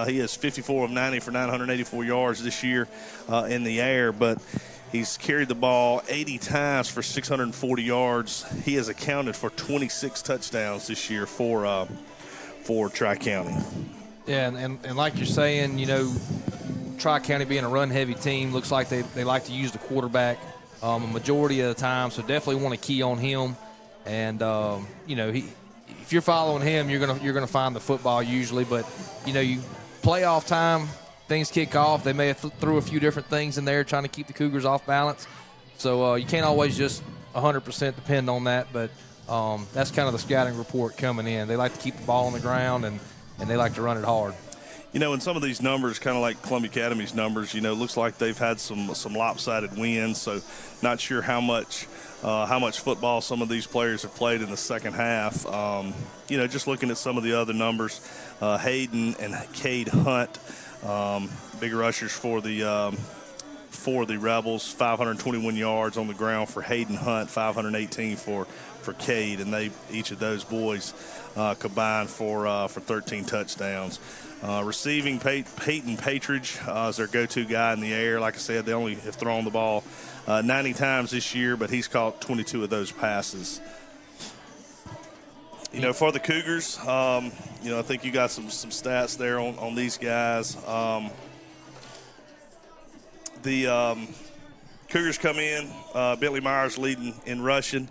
He has 54 of 90 for 984 yards this year in the air, but he's carried the ball 80 times for 640 yards. He has accounted for 26 touchdowns this year for Tri-County. Yeah, and like you're saying, Tri-County being a run-heavy team, looks like they like to use the quarterback a majority of the time, so definitely want to key on him. And, if you're following him, you're gonna find the football usually. But, you playoff time, things kick off. They may have threw a few different things in there trying to keep the Cougars off balance. So you can't always just 100% depend on that. But that's kind of the scouting report coming in. They like to keep the ball on the ground, and they like to run it hard. And some of these numbers, kind of like Columbia Academy's numbers, looks like they've had some lopsided wins. So not sure how much football some of these players have played in the second half. Just looking at some of the other numbers, Hayden and Cade Hunt, big rushers for the Rebels, 521 yards on the ground for Hayden Hunt, 518 for Cade, and each of those boys combined for 13 touchdowns. Receiving, Peyton Patridge is their go-to guy in the air. Like I said, they only have thrown the ball 90 times this year, but he's caught 22 of those passes. For the Cougars, I think you got some stats there on these guys. The Cougars come in. Bentley Myers leading in rushing,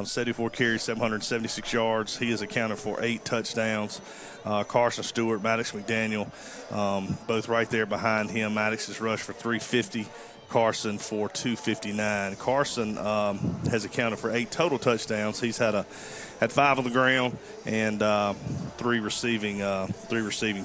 74 carries, 776 yards. He has accounted for 8 touchdowns. Carson Stewart, Maddox McDaniel, both right there behind him. Maddox has rushed for 350. Carson for 259. Carson has accounted for 8 total touchdowns. He's had 5 on the ground and 3 receiving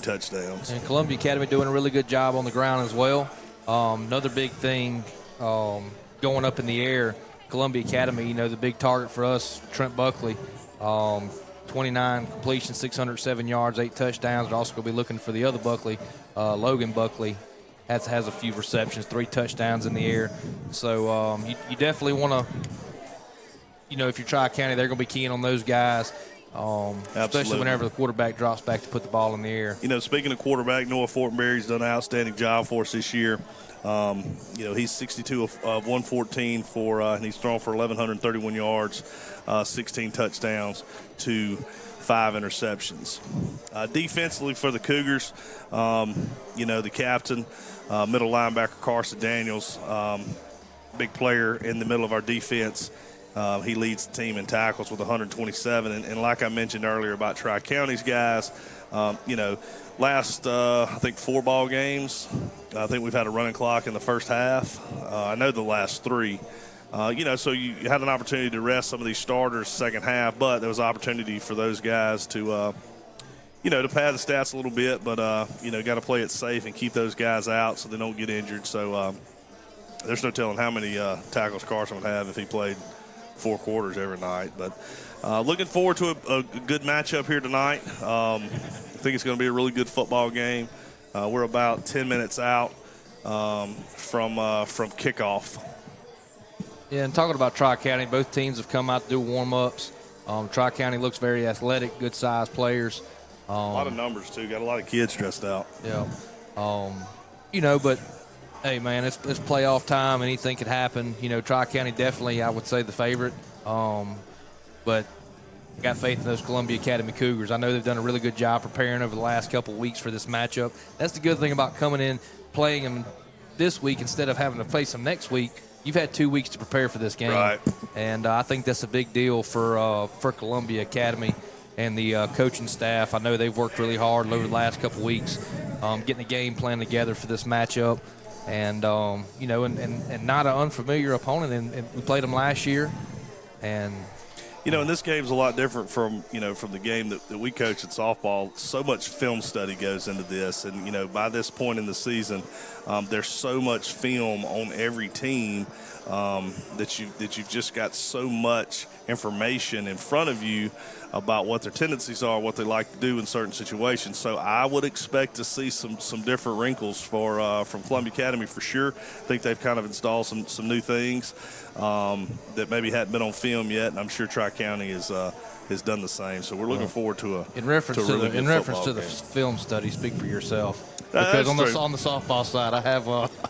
touchdowns. And Columbia Academy doing a really good job on the ground as well. Another big thing going up in the air, Columbia Academy, the big target for us, Trent Buckley, 29 completions, 607 yards, 8 touchdowns. We're also going to be looking for the other Buckley, Logan Buckley. Has a few receptions, 3 touchdowns in the air. So you definitely want to, if you're Tri-County, they're going to be keying on those guys, especially whenever the quarterback drops back to put the ball in the air. Speaking of quarterback, Noah Fortenberry's done an outstanding job for us this year. He's 62 of 114 and he's thrown for 1,131 yards, 16 touchdowns to 5 interceptions. Defensively for the Cougars, the captain, middle linebacker Carson Daniels, big player in the middle of our defense. He leads the team in tackles with 127. And like I mentioned earlier about Tri-County's guys, last, I think, 4 ball games, I think we've had a running clock in the first half. I know the last 3. So you had an opportunity to rest some of these starters second half, but there was opportunity for those guys to, to pad the stats a little bit, but, got to play it safe and keep those guys out so they don't get injured. So there's no telling how many tackles Carson would have if he played 4 quarters every night. But looking forward to a good matchup here tonight. I think it's going to be a really good football game. We're about 10 minutes out from kickoff. Yeah, and talking about Tri-County, both teams have come out to do warm-ups. Tri-County looks very athletic, good-sized players. A lot of numbers, too. Got a lot of kids dressed out. Yeah. But, hey, man, it's playoff time. Anything could happen. Tri-County definitely, I would say, the favorite. But I got faith in those Columbia Academy Cougars. I know they've done a really good job preparing over the last couple of weeks for this matchup. That's the good thing about coming in, playing them this week instead of having to face them next week. You've had 2 weeks to prepare for this game. Right. And I think that's a big deal for Columbia Academy and the coaching staff. I know they've worked really hard over the last couple of weeks getting a game plan together for this matchup. And, and not an unfamiliar opponent. And we played them last year. And and this game's a lot different from the game that we coach at softball. So much film study goes into this. And, by this point in the season, there's so much film on every team that you've just got so much information in front of you about what their tendencies are, what they like to do in certain situations. So I would expect to see some different wrinkles from Columbia Academy for sure. I think they've kind of installed some new things that maybe hadn't been on film yet, and I'm sure Tri-County is has done the same. So we're looking forward to a In reference to a really good the football game. film study, speak for yourself. That's Because on true. on the softball side, I have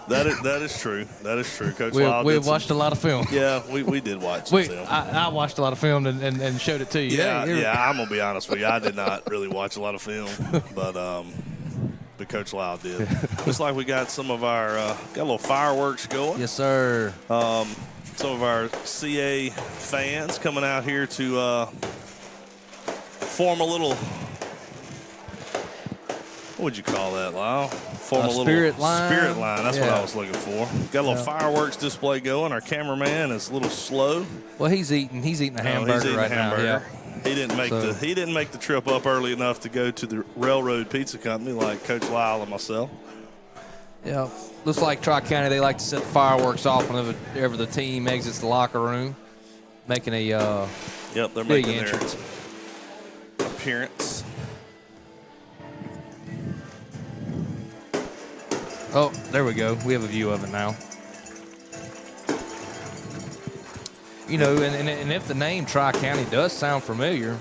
That is true. That is true. Coach we Lyle we've did some- watched a lot of film. Yeah, we did watch some film. I watched a lot of film and showed it to you. Yeah, Hey, yeah. I'm gonna be honest with you. I did not really watch a lot of film, but Coach Lyle did. Looks like we got some of our got a little fireworks going. Yes, sir. Some of our CA fans coming out here to form a little. What would you call that, Lyle? Form a little spirit line. Spirit line. That's what Yeah. I was looking for. Got a little fireworks display going. Our cameraman is a little slow. Well, he's eating the No, hamburger he's eating right the hamburger. now. Yeah. He didn't make the trip up early enough to go to the Railroad Pizza Company like Coach Lyle and myself. Yeah. Looks like Tri-County, they like to set the fireworks off whenever the team exits the locker room, making a Yep, they're big making entrance. their appearance. Oh, there we go. We have a view of it now. You know, and if the name Tri-County does sound familiar,